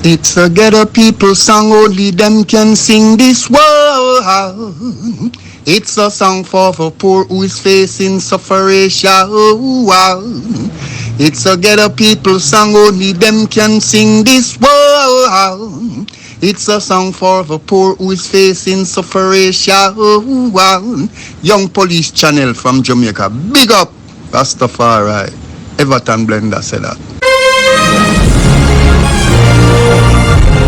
It's a ghetto people song, only them can sing this world. It's a song for the poor who is facing suffering. It's a ghetto people song, only them can sing this world. It's a song for the poor who is facing suffering. Young Police Channel from Jamaica. Big up, Rastafari. Everton Blender said that.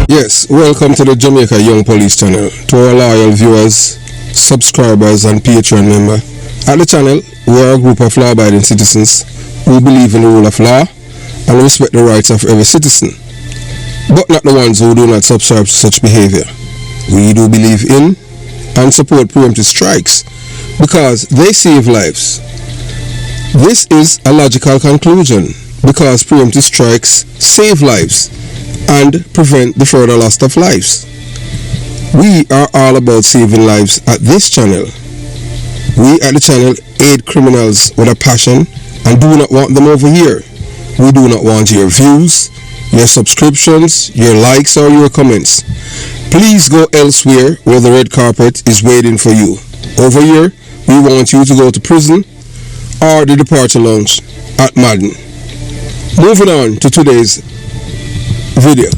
Yes, welcome to the Jamaica Young Police Channel. To our loyal viewers, subscribers and Patreon member. At the channel, we are a group of law-abiding citizens who believe in the rule of law and respect the rights of every citizen, but not the ones who do not subscribe to such behavior. We do believe in and support preemptive strikes because they save lives. This is a logical conclusion because preemptive strikes save lives and prevent the further loss of lives. We are all about saving lives at this channel. We at the channel aid criminals with a passion and do not want them over here. We do not want your views, your subscriptions, your likes or your comments. Please go elsewhere where the red carpet is waiting for you. Over here, we want you to go to prison or the departure lounge at Madden. Moving on to today's video.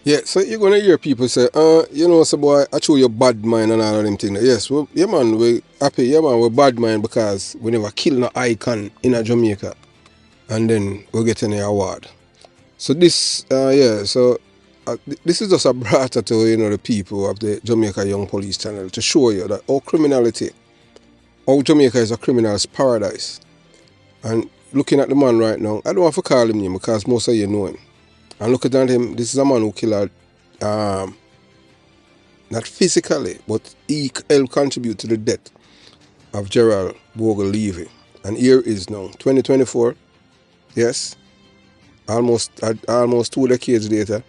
Yeah, so you're gonna hear people say, so boy, I show you bad mind and all of them things. Yes, we happy, we're bad mind because we never kill no icon in a Jamaica and then we get an award. So this, this is just a brata to, the people of the Jamaica Young Police Channel to show you that how Jamaica is a criminal's paradise. And looking at the man right now, I don't want to call him name because most of you know him. And looking at him, this is a man who killed, not physically, but he helped contribute to the death of Gerald Bogle Levy. And here is now, 2024, yes, almost 2 decades later,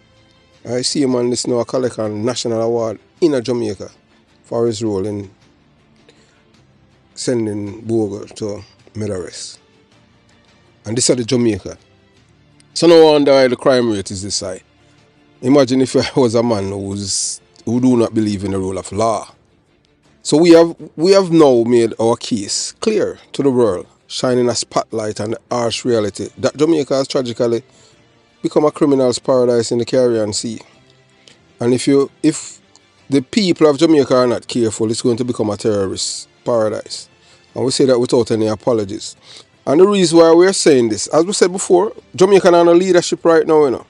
I see a man this now collect a national award in Jamaica for his role in sending Bogle to Medares. And this is the Jamaica. So no wonder why the crime rate is this high. Imagine if I was a man who do not believe in the rule of law. So we have now made our case clear to the world, shining a spotlight on the harsh reality that Jamaica has tragically become a criminal's paradise in the Caribbean Sea. And if the people of Jamaica are not careful, it's going to become a terrorist paradise. And we say that without any apologies. And the reason why we're saying this, as we said before, Jamaica are no leadership right now,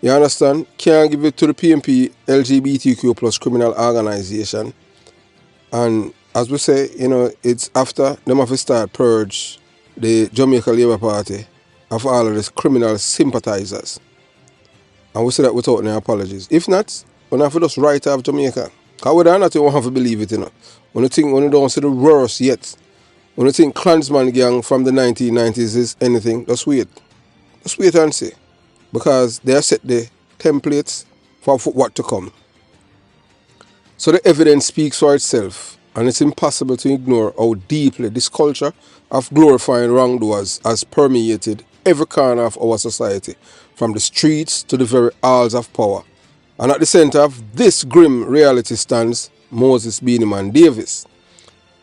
You understand? Can't give it to the PMP, LGBTQ plus criminal organization. And as we say, it's after them have to start purge the Jamaica Labour Party of all of these criminal sympathizers. And we say that without any apologies. If not, we'll have to just write off Jamaica. Because we don't have to believe it, When you don't see the worst yet. When you think Klansman gang from the 1990s is anything, just wait. Just wait and see. Because they have set the templates for what to come. So the evidence speaks for itself, and it's impossible to ignore how deeply this culture of glorifying wrongdoers has permeated every corner of our society, from the streets to the very halls of power. And at the center of this grim reality stands Moses Beenie Davis,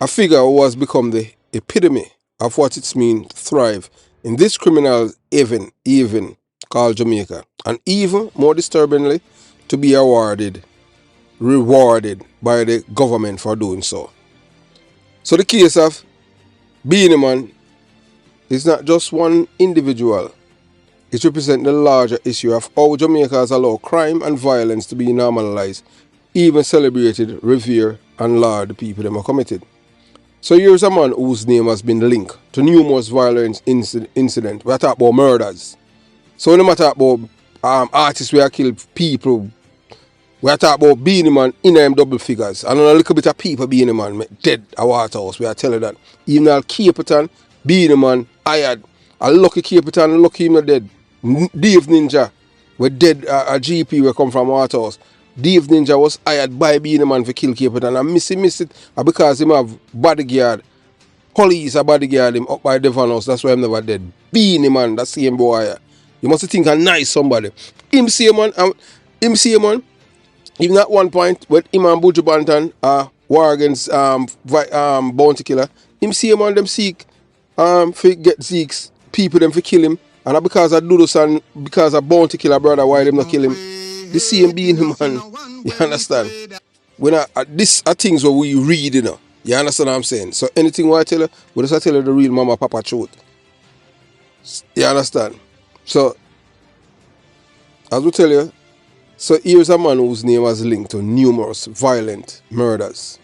a figure who has become the epitome of what it means to thrive in this criminal haven called Jamaica, and even more disturbingly, to be rewarded by the government for doing so. So the case of Beenie is not just one individual. It represents the larger issue of how Jamaica has allowed crime and violence to be normalized, even celebrated, revered, and lauded the people that are committed. So here's a man whose name has been linked to numerous violent incidents. We are talking about murders. So when we talk about artists who have killed people, we are talking about Beenie in them double figures. And a little bit of people Beenie dead at Waterhouse. We are telling that. Even at Caperton, Beenie hired. A lucky Caperton, lucky him not dead. Dave Ninja, we dead a GP we come from Waterhouse. Dave Ninja was hired by Beenie for kill Caperton and miss it because him have bodyguard. Police a bodyguard him up by Devon House, that's why him never dead. Beenie that same boy. You must think a nice somebody. Him say man, even at one point when him and Buju Banton war against Bounty Killer, him say man them seek for get Zeke's people them for kill him. And not because of Doodles and because of Bounty Killer brother why them not kill him. The same being him man. You understand? When this are things what we read, you know. You understand what I'm saying? So anything what I tell you, we just tell you the real mama papa truth. You understand? So as we tell you, so here's a man whose name was linked to numerous violent murders.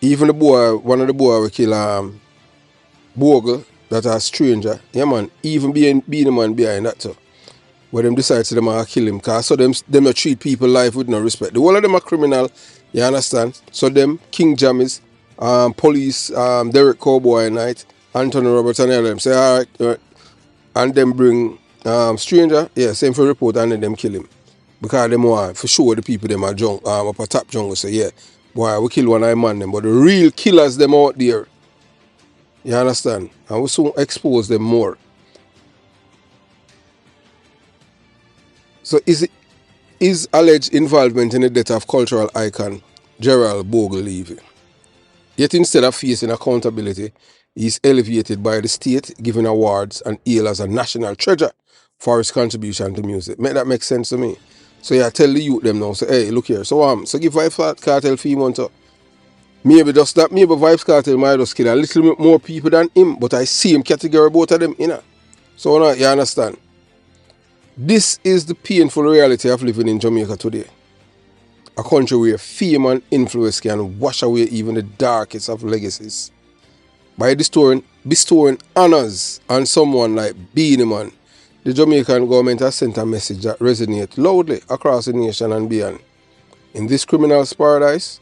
Even the boy, one of the boy we kill Bogle, that a stranger. Yeah man, even being the man behind that too. Where them decide to them are kill him. Cause so them not treat people life with no respect. The whole of them are criminal, you understand? So them King Jammies, police, Derek Cowboy Knight, Anthony Roberts and all them say alright, and them bring stranger, yeah, same for report and then them kill him. Because them want for sure the people them are up a top jungle say yeah, boy we kill one of man them, but the real killers them out there. You understand? And we soon expose them more. So is alleged involvement in the death of cultural icon Gerald Bogle Levy. Yet instead of facing accountability, he is elevated by the state, given awards and hailed as a national treasure for his contribution to music. Make that make sense to me? So yeah, tell the youth them now, say, hey, look here. So give Vibes Cartel female to maybe just that, maybe Vibes Cartel might just kill a little bit more people than him, but I see him category both of them, you know. So now you understand. This is the painful reality of living in Jamaica today. A country where fame and influence can wash away even the darkest of legacies. By bestowing honors on someone like Beenie Man, the Jamaican government has sent a message that resonates loudly across the nation and beyond. In this criminal's paradise,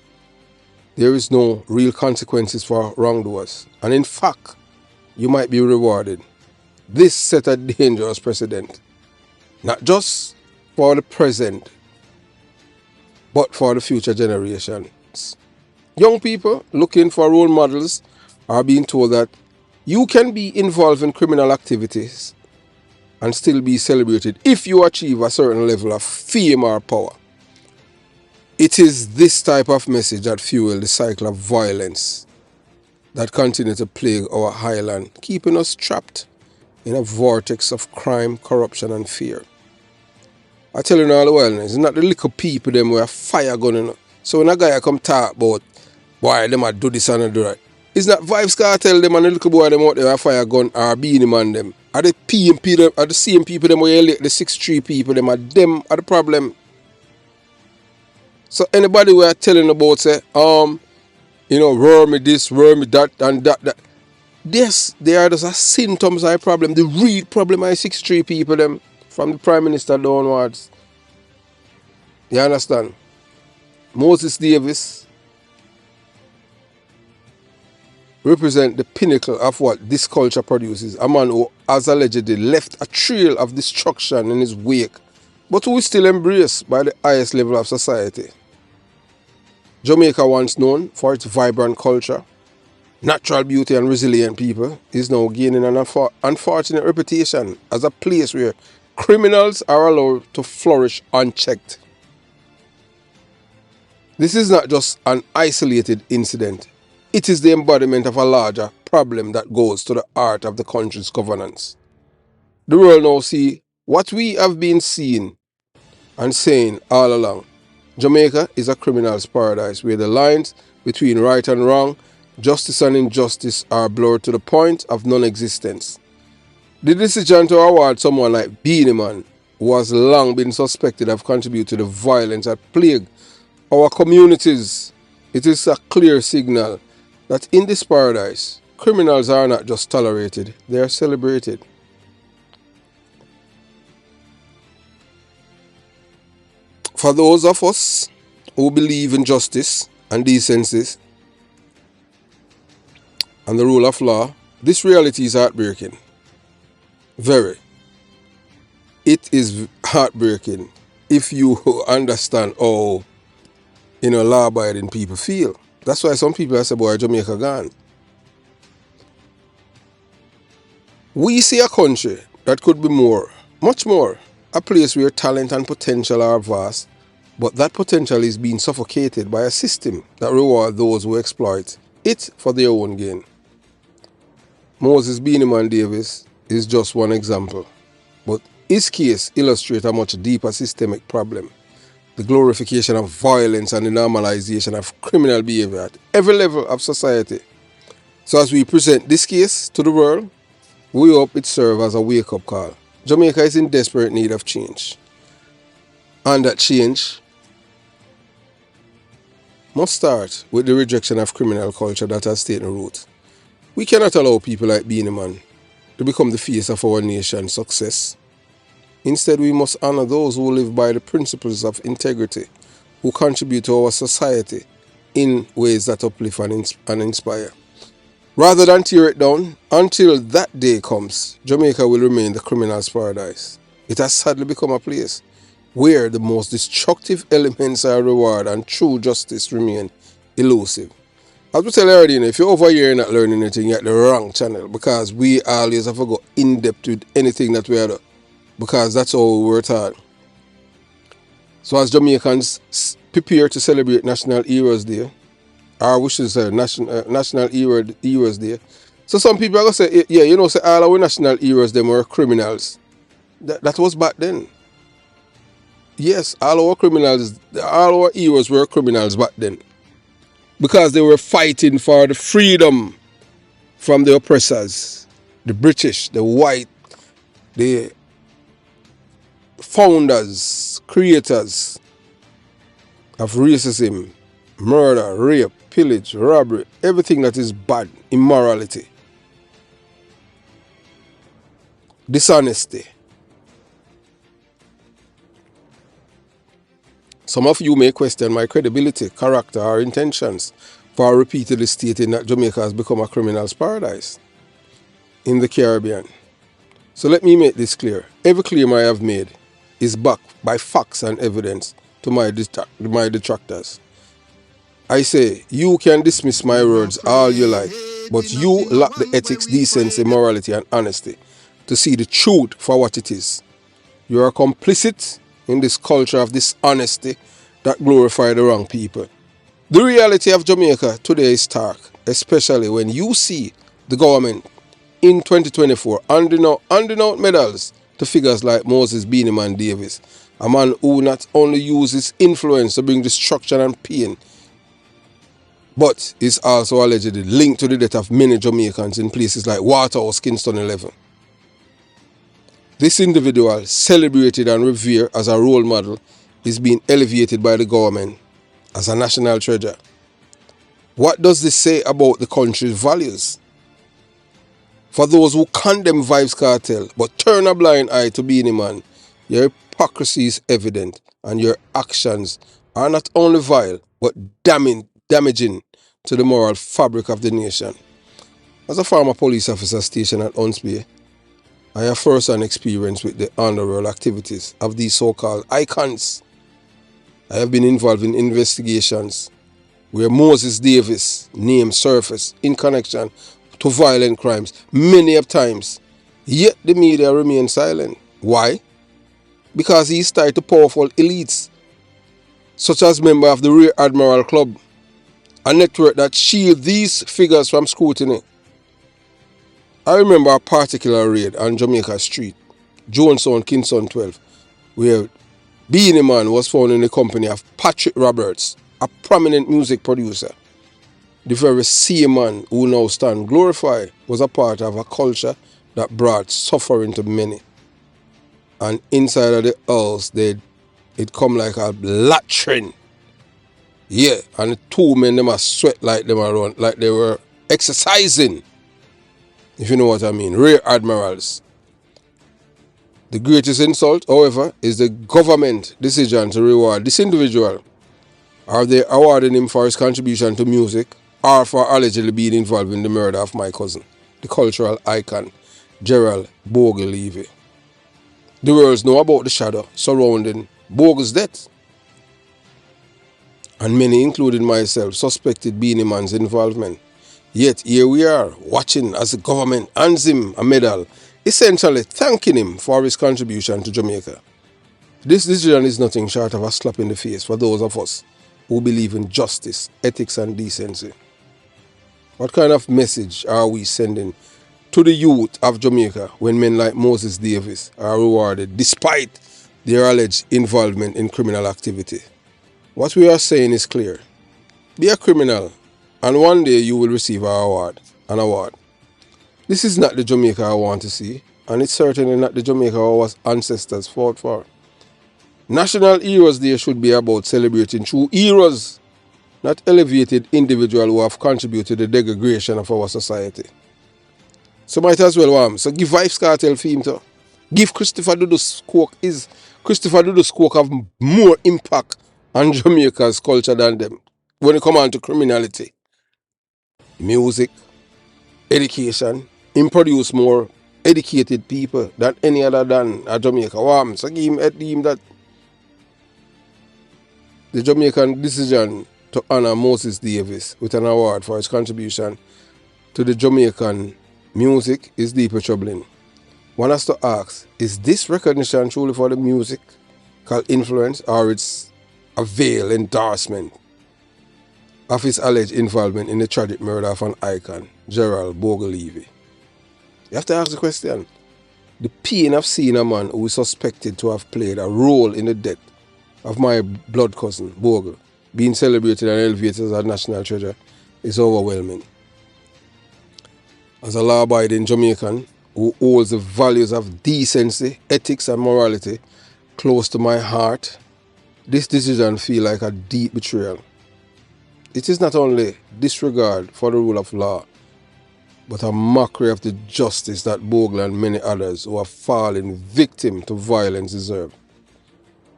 there is no real consequences for wrongdoers. And in fact, you might be rewarded. This set a dangerous precedent, not just for the present, but for the future generations. Young people looking for role models are being told that you can be involved in criminal activities and still be celebrated if you achieve a certain level of fame or power. It is this type of message that fuels the cycle of violence that continues to plague our highland, keeping us trapped in a vortex of crime, corruption and fear. I tell you now all the while, it's not the little people them with a fire gun, you know. So when a guy come talk about, boy, them a do this and do that, it's not Vibes Cartel them and the little boy them out there with a fire gun or Beenie Man them. Are the PMP them, are the same people them where you elect the 6-3 people them are the problem. So anybody we are telling about say, wear me this, wear me that and that. Yes, they are just a symptoms of a problem. The real problem is 6-3 people them from the Prime Minister downwards. You understand? Moses Davis represent the pinnacle of what this culture produces. A man who has allegedly left a trail of destruction in his wake, but who is still embraced by the highest level of society. Jamaica, once known for its vibrant culture, natural beauty and resilient people, is now gaining an unfortunate reputation as a place where criminals are allowed to flourish unchecked. This is not just an isolated incident. It is the embodiment of a larger problem that goes to the heart of the country's governance. The world now see what we have been seeing and saying all along. Jamaica is a criminal's paradise where the lines between right and wrong, justice and injustice are blurred to the point of non-existence. The decision to award someone like Beenie Man, who has long been suspected of contributing to the violence that plague our communities, it is a clear signal that in this paradise, criminals are not just tolerated, they are celebrated. For those of us who believe in justice and decency and the rule of law, this reality is heartbreaking. Very. It is heartbreaking if you understand how law-abiding people feel. That's why some people say, boy, Jamaica gone. We see a country that could be more Much more, a place where talent and potential are vast, but that potential is being suffocated by a system that rewards those who exploit it for their own gain. Moses Beenie Davis is just one example, but his case illustrates a much deeper systemic problem: the glorification of violence and the normalization of criminal behavior at every level of society. So as we present this case to the world, we hope it serves as a wake-up call. Jamaica is in desperate need of change. And that change must start with the rejection of criminal culture that has taken root. We cannot allow people like Beenie to become the face of our nation's success. Instead, we must honor those who live by the principles of integrity, who contribute to our society in ways that uplift and inspire. Rather than tear it down, until that day comes, Jamaica will remain the criminal's paradise. It has sadly become a place where the most destructive elements are rewarded and true justice remain elusive. As we tell you already, if you're over here and not learning anything, you're at the wrong channel, because we always have to go in depth with anything that we do, because that's all we were taught. So as Jamaicans prepare to celebrate National Heroes Day, or we should say National Heroes Day, so some people are going to say, yeah, you know, say all our national heroes, them were criminals. That was back then. Yes, all our heroes were criminals back then, because they were fighting for the freedom from the oppressors, the British, the white, the founders, creators of racism, murder, rape, pillage, robbery, everything that is bad, immorality, dishonesty. Some of you may question my credibility, character, or intentions for repeatedly stating that Jamaica has become a criminal's paradise in the Caribbean. So let me make this clear. Every claim I have made is backed by facts and evidence to my detractors. I say, you can dismiss my words all you like, but you lack the ethics, decency, morality, and honesty to see the truth for what it is. You are complicit in this culture of dishonesty that glorify the wrong people. The reality of Jamaica today is stark, especially when you see the government in 2024 handing out medals to figures like Moses Beenie Davis, a man who not only uses influence to bring destruction and pain, but is also allegedly linked to the death of many Jamaicans in places like Waterhouse, Kingston 11. This individual, celebrated and revered as a role model, is being elevated by the government as a national treasure. What does this say about the country's values? For those who condemn Vybz Kartel but turn a blind eye to Beenie, your hypocrisy is evident, and your actions are not only vile but damaging to the moral fabric of the nation. As a former police officer stationed at Hunts Bay, I have first-hand experience with the underworld activities of these so-called icons. I have been involved in investigations where Moses Davis' name surfaced in connection to violent crimes many of times, yet the media remain silent. Why? Because he is tied to powerful elites, such as members of the Rear Admiral Club, a network that shields these figures from scrutiny. I remember a particular raid on Jamaica Street, Jonestown, Kingston 12, where Beenie was found in the company of Patrick Roberts, a prominent music producer. The very same man who now stand glorified was a part of a culture that brought suffering to many. And inside of the house, it come like a latrine. Yeah, and the two men, them a sweat like them around, like they were exercising. If you know what I mean, rear admirals. The greatest insult, however, is the government decision to reward this individual. Are they awarding him for his contribution to music, or for allegedly being involved in the murder of my cousin, the cultural icon, Gerald Bogle Levy? The world know about the shadow surrounding Bogle's death, and many, including myself, suspected Beenie involvement. Yet here we are, watching as the government hands him a medal essentially thanking him for his contribution to Jamaica. This decision is nothing short of a slap in the face for those of us who believe in justice, ethics and decency. What kind of message are we sending to the youth of Jamaica when men like Moses Davis are rewarded despite their alleged involvement in criminal activity? What we are saying is clear. Be a criminal and one day you will receive an award. This is not the Jamaica I want to see, and it's certainly not the Jamaica our ancestors fought for. National Heroes Day should be about celebrating true heroes, not elevated individuals who have contributed to the degradation of our society. So might as well, so give Vibes Cartel theme to. Give Christopher Dudu's Coke have more impact on Jamaica's culture than them when it comes on to criminality. Music, education, him produce more educated people than any other than a Jamaica. So give him that. The Jamaican decision to honor Moses Davis with an award for his contribution to the Jamaican music is deeply troubling. One has to ask, is this recognition truly for the musical influence or it's a veiled endorsement of his alleged involvement in the tragic murder of an icon, Gerald Bogle-Levy? You have to ask the question. The pain of seeing a man who is suspected to have played a role in the death of my blood cousin, Bogle, being celebrated and elevated as a national treasure is overwhelming. As a law-abiding Jamaican who holds the values of decency, ethics and morality close to my heart, this decision feels like a deep betrayal. It is not only disregard for the rule of law, but a mockery of the justice that Bogle and many others who have fallen victim to violence deserve.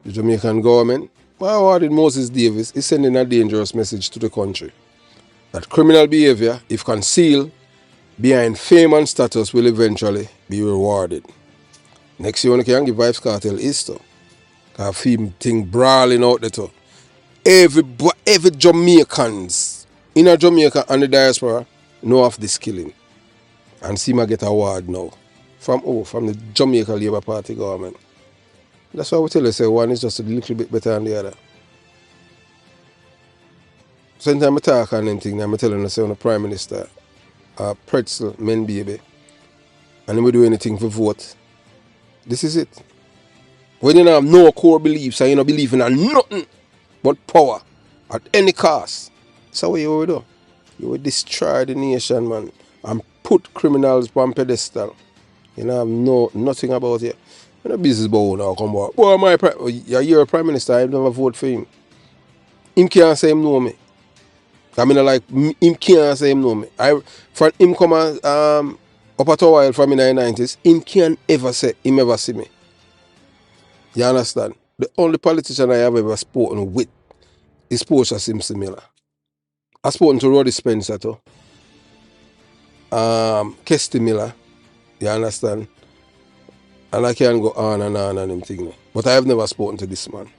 The Jamaican government, by awarding Moses Davis, is sending a dangerous message to the country that criminal behavior, if concealed behind fame and status, will eventually be rewarded. Next year, you can give Vibes Cartel is to. I feel thing brawling out there too. Every Jamaicans in a Jamaica and the diaspora know of this killing. And see me get award now. From the Jamaica Labour Party government. That's why we tell you, say one is just a little bit better than the other. Sometimes I talk on them things, I'm telling you, say on the Prime Minister, pretzel, men baby, and we do anything for vote. This is it. When you have no core beliefs and you don't believe in nothing but power at any cost, that's what you will do. You will destroy the nation, man, and put criminals on pedestal. You know nothing about it. You're not business about now, come back. Boy, you're a Prime Minister, I never vote for him. Him can't say him know me. I mean, like, him can't say him know me. From him come up at a while from in the 90s, him can't ever say him ever see me. You understand? The only politician I have ever spoken with is Portia Simpson Miller. I've spoken to Roddy Spencer too. Kesty Miller. You understand? And I can go on and on and him thing. But I have never spoken to this man.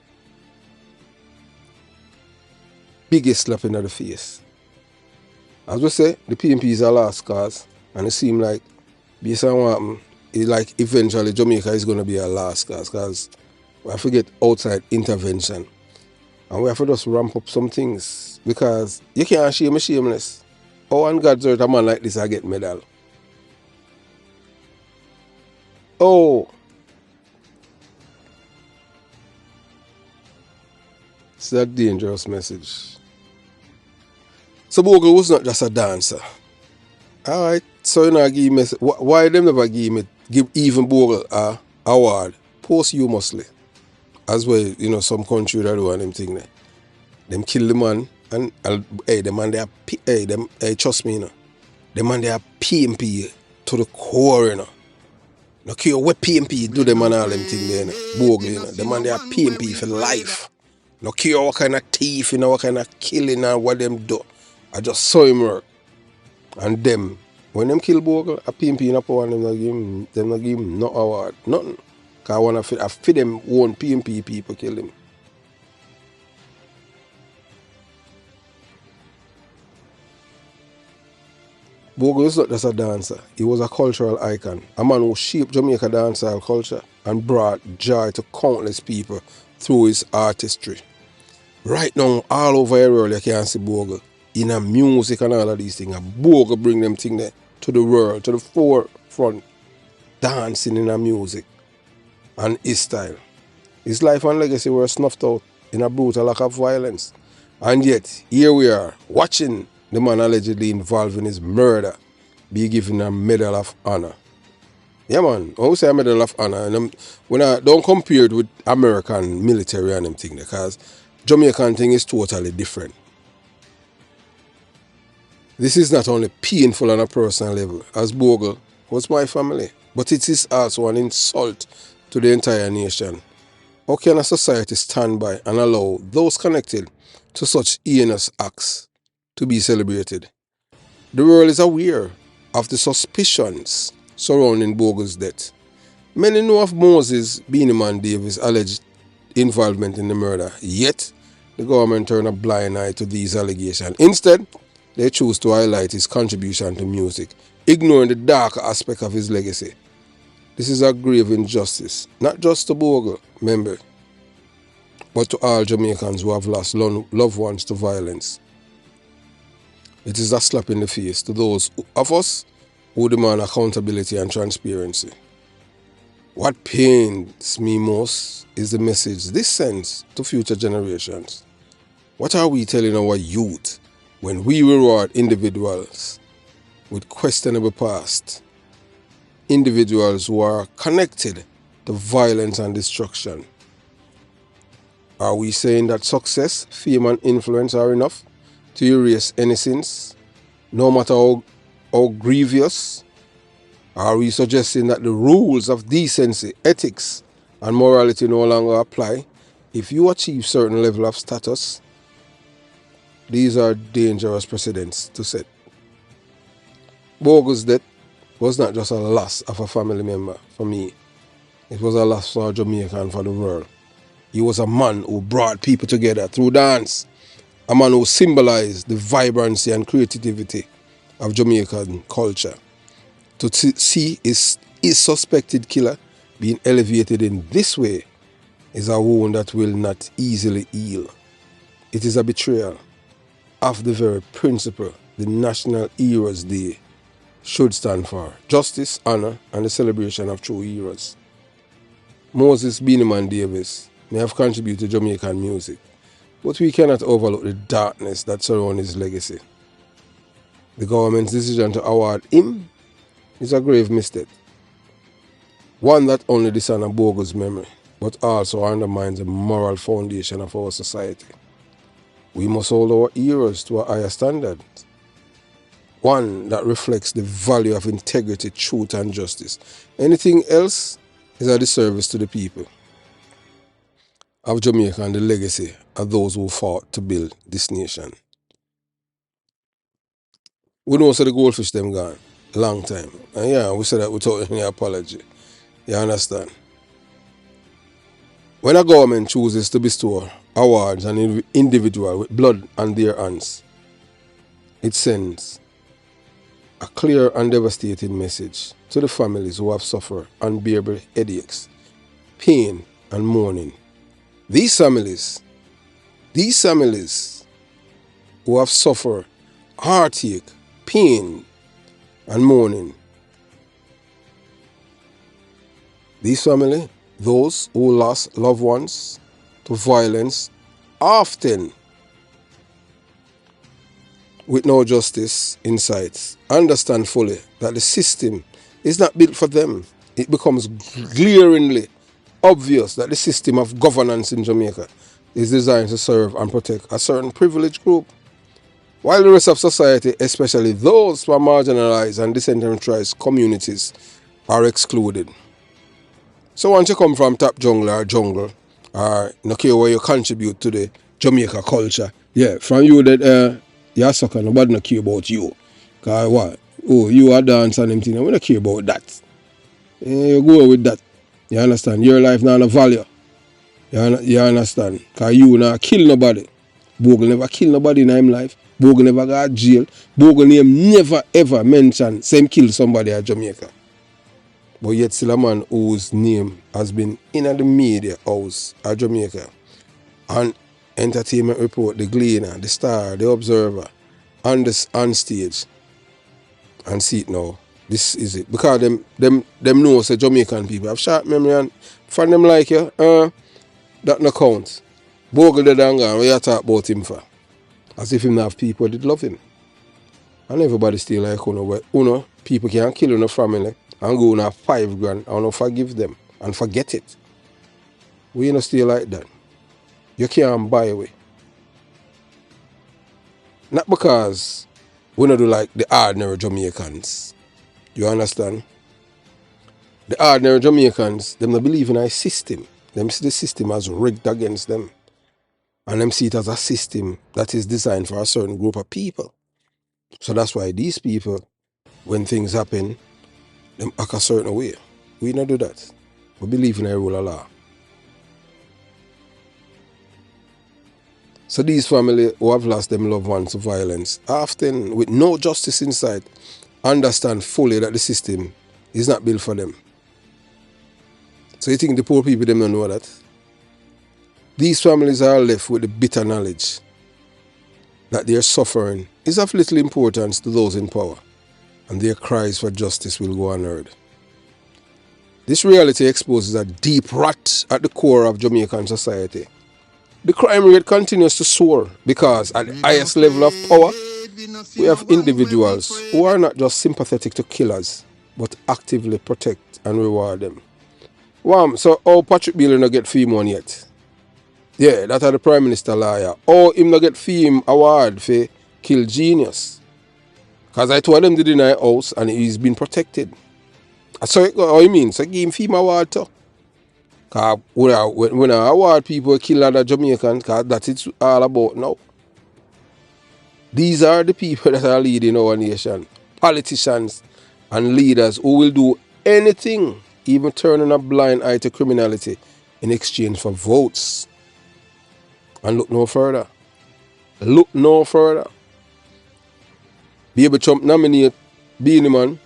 Biggest slap in the face. As we say, the PNP is a last cause. And it seems like, based on what happened, like eventually Jamaica is going to be a last cause. Because we have to get outside intervention. And we have to just ramp up some things. Because you can't shame a shameless. Oh, and God's earth, a man like this, I get medal. Oh. It's a dangerous message. So Bogle was not just a dancer. Alright, so you know, give me, why them never give even Bogle a award posthumously? As well, you know, some country that do and them thing there. Them kill the man and the man they are trust me, you know. The man they are PMP to the core, you know. No care what PMP do them and all them thing there, you know. Bogle, you know. The man they are PMP for life. No care what kind of thief, you know, what kind of killing and what them do. I just saw him work. And them, when them kill Bogle, a PMP in a power, them not give him no award. Nothing. Because I want to feed them own PMP people kill him. Bogle was not just a dancer, he was a cultural icon, a man who shaped Jamaica dancehall culture and brought joy to countless people through his artistry. Right now, all over the world you can see Bogle in a music and all of these things. And Bogle bring them things there to the world, to the forefront, dancing in a music and his style. His life and legacy were snuffed out in a brutal act of violence. And yet, here we are, watching the man allegedly involved in his murder be given a Medal of Honor. Yeah, man, I would say a Medal of Honor. And when I don't compare it with American military and them thing, because Jamaican thing is totally different. This is not only painful on a personal level, as Bogle was my family, but it is also an insult to the entire nation. How can a society stand by and allow those connected to such heinous acts to be celebrated? The world is aware of the suspicions surrounding Bogle's death. Many know of Moses Beenie Davis' alleged involvement in the murder, yet the government turned a blind eye to these allegations. Instead, they choose to highlight his contribution to music, ignoring the darker aspect of his legacy. This is a grave injustice, not just to Bogle, member, but to all Jamaicans who have lost loved ones to violence. It is a slap in the face to those of us who demand accountability and transparency. What pains me most is the message this sends to future generations. What are we telling our youth when we reward individuals with questionable past? Individuals who are connected to violence and destruction. Are we saying that success, fame and influence are enough to erase any sins, no matter how grievous? Are we suggesting that the rules of decency, ethics and morality no longer apply if you achieve certain level of status? These are dangerous precedents to set. Bogle's death was not just a loss of a family member for me. It was a loss for Jamaica and for the world. He was a man who brought people together through dance. A man who symbolized the vibrancy and creativity of Jamaican culture. To see his suspected killer being elevated in this way is a wound that will not easily heal. It is a betrayal of the very principle the National Heroes Day should stand for: justice, honor, and the celebration of true heroes. Moses Beenie Davis may have contributed to Jamaican music, but we cannot overlook the darkness that surrounds his legacy. The government's decision to award him is a grave mistake, one that only dishonors Bogle's memory, but also undermines the moral foundation of our society. We must hold our heroes to a higher standard, one that reflects the value of integrity, truth, and justice. Anything else is a disservice to the people of Jamaica and the legacy of those who fought to build this nation. We know so the goldfish them gone long time. And yeah, we said that without any apology. You understand? When a government chooses to bestow awards on an individual with blood on their hands, it sends a clear and devastating message to the families who have suffered unbearable headaches, pain, and mourning. These families who have suffered heartache, pain, and mourning. These families, those who lost loved ones to violence, often with no justice in sight, understand fully that the system is not built for them. It becomes glaringly obvious that the system of governance in Jamaica is designed to serve and protect a certain privileged group, while the rest of society, especially those from marginalized and disenfranchised communities, are excluded. So once you come from top jungle, or no care where you contribute to the Jamaica culture, yeah, from you that you're sucker, nobody no care about you. Cause what? Oh, you are dance and them thing, we don't care about that. You go with that. You understand? Your life not a value. You understand? Cause you not kill nobody. Bogle never kill nobody in his life. Bogle never got jail. Bogle name never ever mentioned same kill somebody at Jamaica. But yet still a man whose name has been in the media house at Jamaica. And Entertainment Report, The Gleaner, The Star, The Observer, on stage. And see it now. This is it. Because them know say Jamaican people have short memory and find them like you, that no count. Bogle the danga, we are talk about him for. As if him not have people that love him. And everybody still like people can kill in a family and go on a $5,000 and forgive them and forget it. We not still like that. You can't buy away. Not because we not do like the ordinary Jamaicans. You understand? The ordinary Jamaicans, them not believe in a system. Them see the system as rigged against them. And them see it as a system that is designed for a certain group of people. So that's why these people, when things happen, them act a certain way. We not do that. We believe in a rule of law. So these families who have lost them loved ones to violence, often with no justice in sight, understand fully that the system is not built for them. So you think the poor people them don't know that? These families are left with the bitter knowledge that their suffering is of little importance to those in power, and their cries for justice will go unheard. This reality exposes a deep rot at the core of Jamaican society. The crime rate continues to soar because at the highest level of power, we have individuals who are not just sympathetic to killers, but actively protect and reward them. Wow, so how Patrick Beale not get fee money yet? Yeah, that are the Prime Minister lawyer. Or him not get fee award for kill genius. Because I told him to deny house and he's been protected. So how you mean? So give him fee award too. Because when I award people kill other Jamaicans, because that's it's all about now. These are the people that are leading our nation. Politicians and leaders who will do anything, even turning a blind eye to criminality in exchange for votes. And look no further. Look no further. Baby Trump nominate Beenie Man,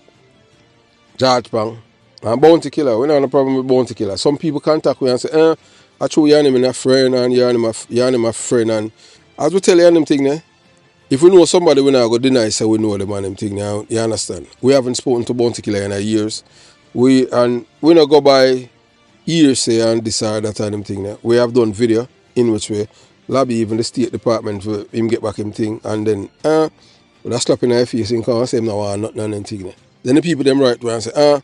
George Pang, and Bounty Killer. We don't have a problem with Bounty Killer. Some people contact me and say, I true you and him a friend and you and him a friend. And as we tell you them thing, if we know somebody, we not go deny say we know them and them thing. You understand? We haven't spoken to Bounty Killer in years. We not go by hearsay and decide that and them thing. We have done video in which we lobby even the State Department for him get back him thing, and then with a slap in our face and come and say him no want nothing and thing. Then the people them right and say,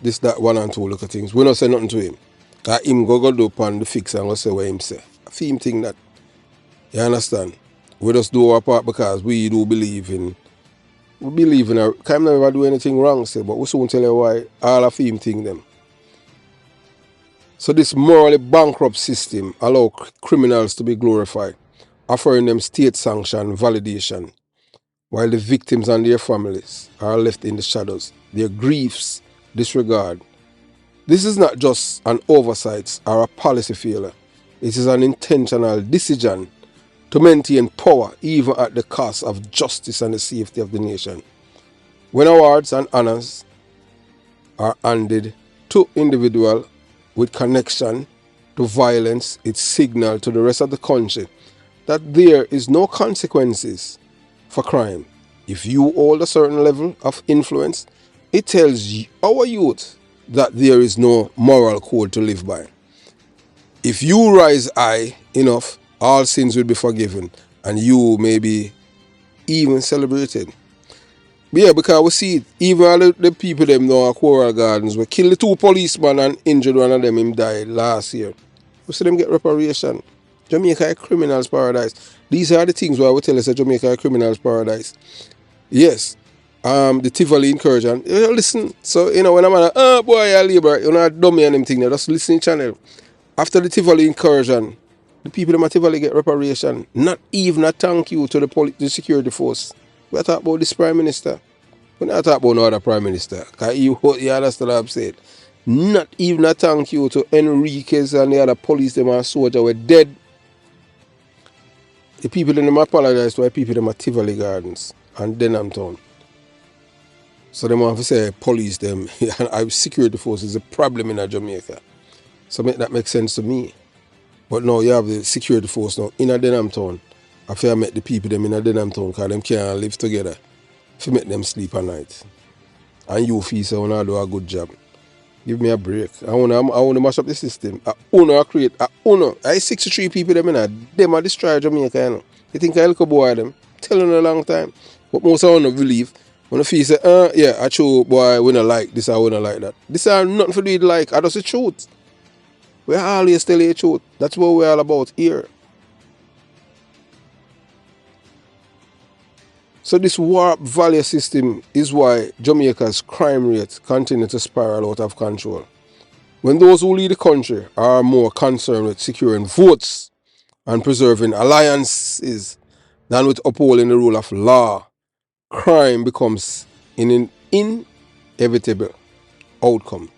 this, that, one and two look at things. We not say nothing to him. Cause him go do upon the fix and go say what him say. I feel him think that. You understand? We just do our part because we do believe in our can't never do anything wrong, say, but we soon tell you why all of him think them. So this morally bankrupt system allow criminals to be glorified, offering them state-sanctioned validation, while the victims and their families are left in the shadows, their griefs disregarded. This is not just an oversight or a policy failure. It is an intentional decision to maintain power even at the cost of justice and the safety of the nation. When awards and honors are handed to individuals with connection to violence, it signals to the rest of the country that there is no consequences for crime. If you hold a certain level of influence, it tells our youth that there is no moral code to live by. If you rise high enough, all sins will be forgiven and you may be even celebrated. But yeah, because we see it, even all the people them know at Coral Gardens, we killed the 2 policemen and injured one of them, him died last year. We see them get reparation. Jamaica a criminal's paradise. These are the things why we tell us that Jamaica a criminal's paradise. Yes. The Tivoli incursion. Listen, so when I'm like, oh boy, I labor, dummy and them thing there, just listen to channel. After the Tivoli incursion, the people in Tivoli get reparation. Not even a thank you to the security force. We talk about this Prime Minister. We not talk about no other Prime Minister. Because you understand what I'm saying. Not even a thank you to Enriquez and the other police them and soldiers were dead. The people in them apologize to the people in Tivoli Gardens and Denham Town. So them want to say police them and security force is a problem in Jamaica. So that makes sense to me. But now you have the security force now in a Denham Town. I feel I met the people them in a Denham Town because them can't live together. If you make them sleep at night. And you feel so when I do a good job. Give me a break. I wanna mash up the system. I 63 people them in a them are destroy Jamaica, you know. You think I look a boy them? Telling a long time. But most of them believe. When the feel say, yeah, I true boy, we don't like this, I we don't like that. This are nothing for do it like. I just the truth. We always tell you the truth. That's what we're all about here. So this warped value system is why Jamaica's crime rate continue to spiral out of control. When those who lead the country are more concerned with securing votes and preserving alliances than with upholding the rule of law, crime becomes an inevitable outcome.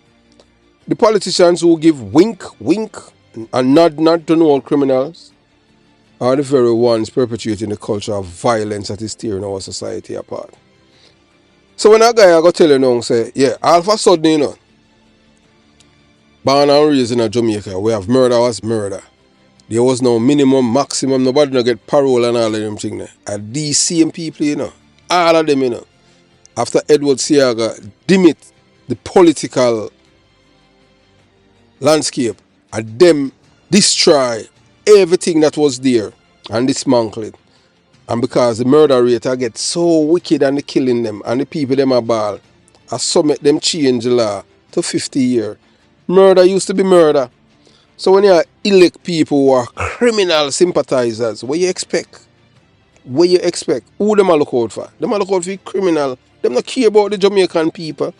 The politicians who give wink, wink, and nod to all criminals are the very ones perpetuating the culture of violence that is tearing our society apart. So when a guy I go tell you now, say, yeah, all of a sudden, you know, born and raised in Jamaica, we have murder was murder. There was no minimum, maximum, nobody no get parole and all of them things. And these same people, you know, all of them, you know, after Edward Seaga dimmed the political landscape, and them destroy everything that was there and dismantle it. And because the murder rate I get so wicked and the killing them and the people them are ball, I submit them change the law to 50 years. Murder used to be murder. So when you elect people who are criminal sympathizers, what you expect? What you expect? Who them a look out for? Them a look out for criminal. Them not care about the Jamaican people.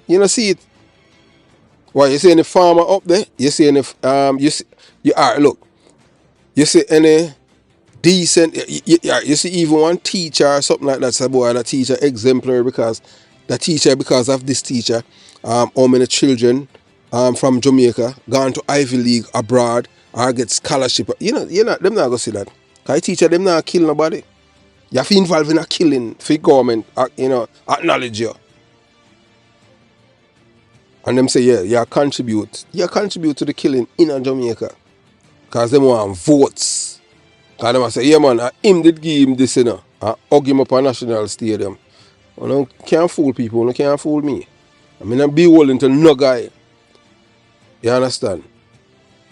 You know see it? Why you see any farmer up there? You see any look. You see any decent you see even one teacher or something like that, say boy that teacher exemplary because of this teacher, how many children from Jamaica gone to Ivy League abroad or get scholarship. You know, them not gonna see that. Because teacher them not kill nobody. You have to involve in a killing for government, acknowledge you. And them say, yeah, you contribute to the killing in Jamaica. Because them want votes. Because them say, yeah man, him did give him this, you know, and hug him up a national stadium. You can't fool people, you can't fool me. I mean, I'm be willing to no guy. You understand?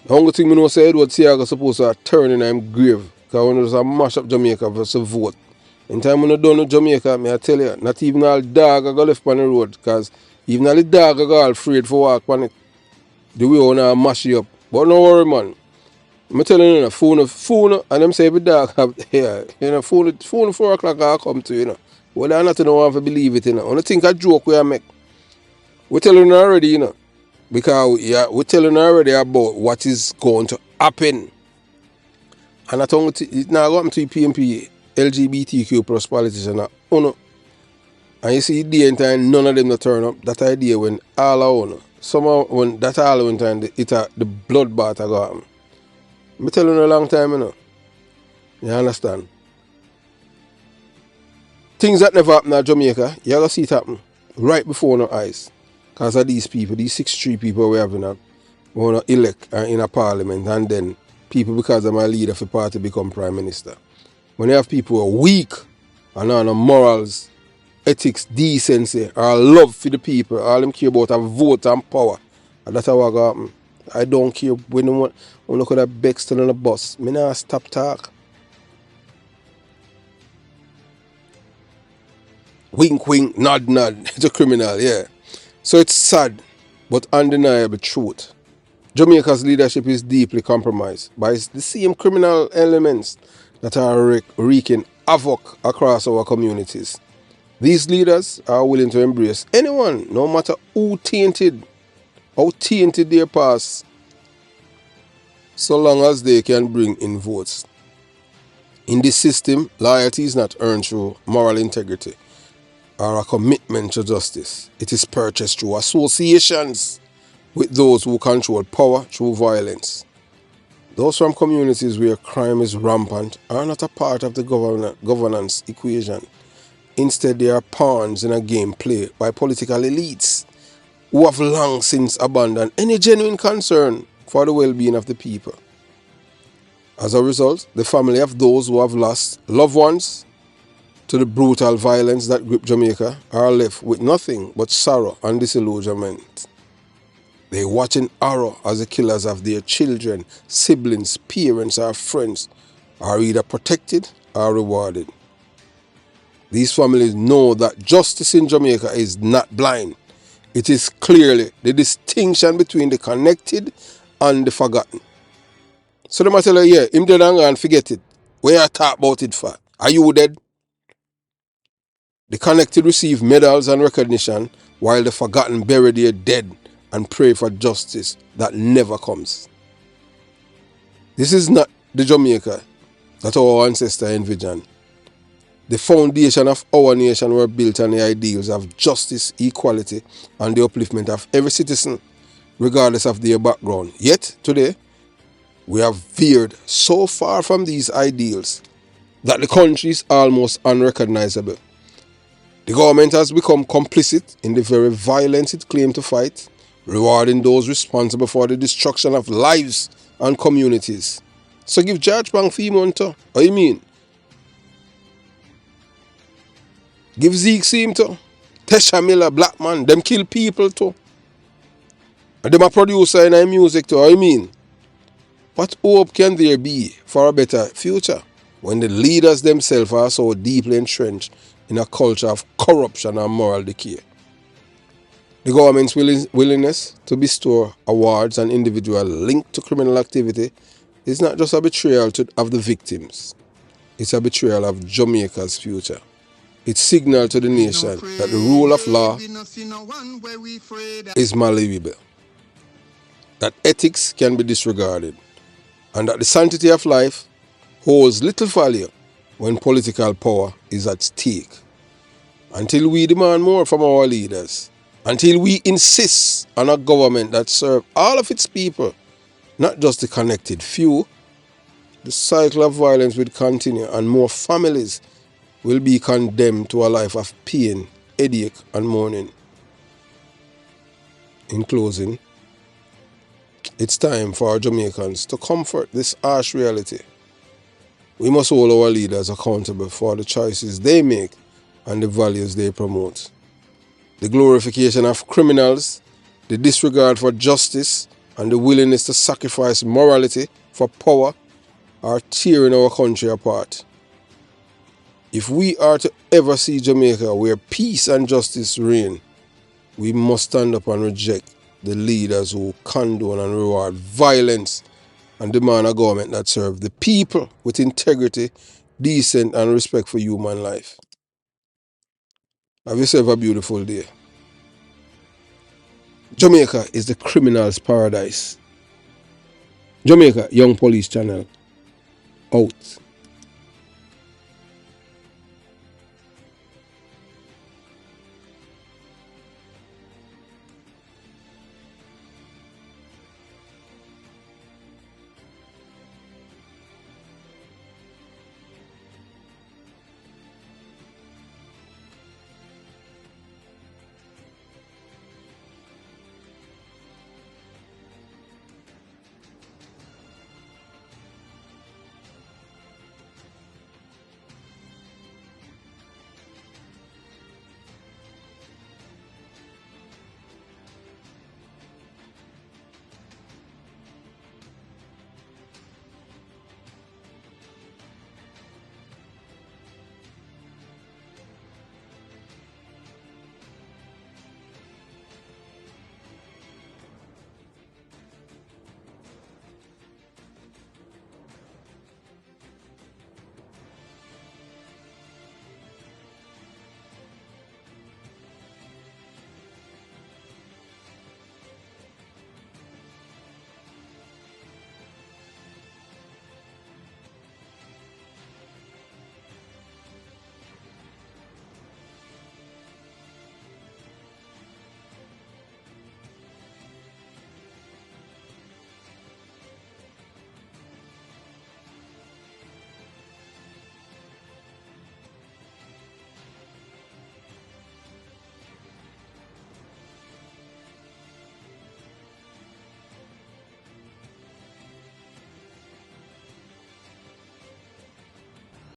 The only thing I know say Edward Seaga supposed to turn in him grave. Because when there's a mash up Jamaica for some vote. In time when I done with Jamaica, I tell you, not even all dog I go left on the road. Because even all the dog I go all afraid for walk on it. The way I want to mash you up. But no worry, man. I'm telling you, phone, and them say every dog have, yeah, you know, phone 4 o'clock I come to, you know. Well, I not want to believe it, you know. Only think a joke we make. We're telling you already, you know. Because we're telling you already about what is going to happen. And I told you, it's not going to PMP, LGBTQ plus politicians. And you see, the entire none of them not turn up. That idea when all I own. Somehow, when that all one time, the bloodbath I got happen. I'm telling you a long time, you know. You understand? Things that never happen in Jamaica, you're going to see it happen right before our eyes. Because of these people, these 63 people we have in want to elect in a parliament, and then people, because of my leader for party, become prime minister. When you have people who are weak and on morals, ethics, decency, or love for the people, all them care about are vote and power. And that's how I got happen. I don't care when you look at that Bexton on the bus. I not stop talk. Wink, wink, nod, nod. It's a criminal, yeah. So it's sad, but undeniable truth. Jamaica's leadership is deeply compromised by the same criminal elements that are wreaking havoc across our communities. These leaders are willing to embrace anyone, no matter how tainted their past, so long as they can bring in votes. In this system, loyalty is not earned through moral integrity or a commitment to justice. It is purchased through associations with those who control power through violence. Those from communities where crime is rampant are not a part of the governance equation. Instead, they are pawns in a game played by political elites who have long since abandoned any genuine concern for the well-being of the people. As a result, the family of those who have lost loved ones to the brutal violence that gripped Jamaica are left with nothing but sorrow and disillusionment. They watch in horror as the killers of their children, siblings, parents, or friends are either protected or rewarded. These families know that justice in Jamaica is not blind. It is clearly the distinction between the connected and the forgotten. So they might tell you, yeah, him dead and gone, forget it. Where I talk about it for? Are you dead? The connected receive medals and recognition, while the forgotten bury their dead and pray for justice that never comes. This is not the Jamaica that our ancestors envisioned. The foundation of our nation were built on the ideals of justice, equality, and the upliftment of every citizen, regardless of their background. Yet, today, we have veered so far from these ideals that the country is almost unrecognizable. The government has become complicit in the very violence it claimed to fight, rewarding those responsible for the destruction of lives and communities. So give George Bank Femon to. What you mean? Give Zeke Seam to. Tesha Miller, black man, them kill people too. And them a producer in our music too. What you mean? What hope can there be for a better future when the leaders themselves are so deeply entrenched in a culture of corruption and moral decay? The government's willingness to bestow awards and individuals linked to criminal activity is not just a betrayal of the victims, it's a betrayal of Jamaica's future. It signals to the nation that the rule of law is malleable, that ethics can be disregarded, and that the sanctity of life holds little value when political power is at stake. Until we demand more from our leaders, until we insist on a government that serves all of its people, not just the connected few, the cycle of violence will continue and more families will be condemned to a life of pain, headache, and mourning. In closing, it's time for our Jamaicans to comfort this harsh reality. We must hold our leaders accountable for the choices they make and the values they promote. The glorification of criminals, the disregard for justice, and the willingness to sacrifice morality for power are tearing our country apart. If we are to ever see Jamaica where peace and justice reign, we must stand up and reject the leaders who condone and reward violence and demand a government that serves the people with integrity, decent, and respect for human life. Have yourself a beautiful day. Jamaica is the criminal's paradise. Jamaica Young Police Channel out.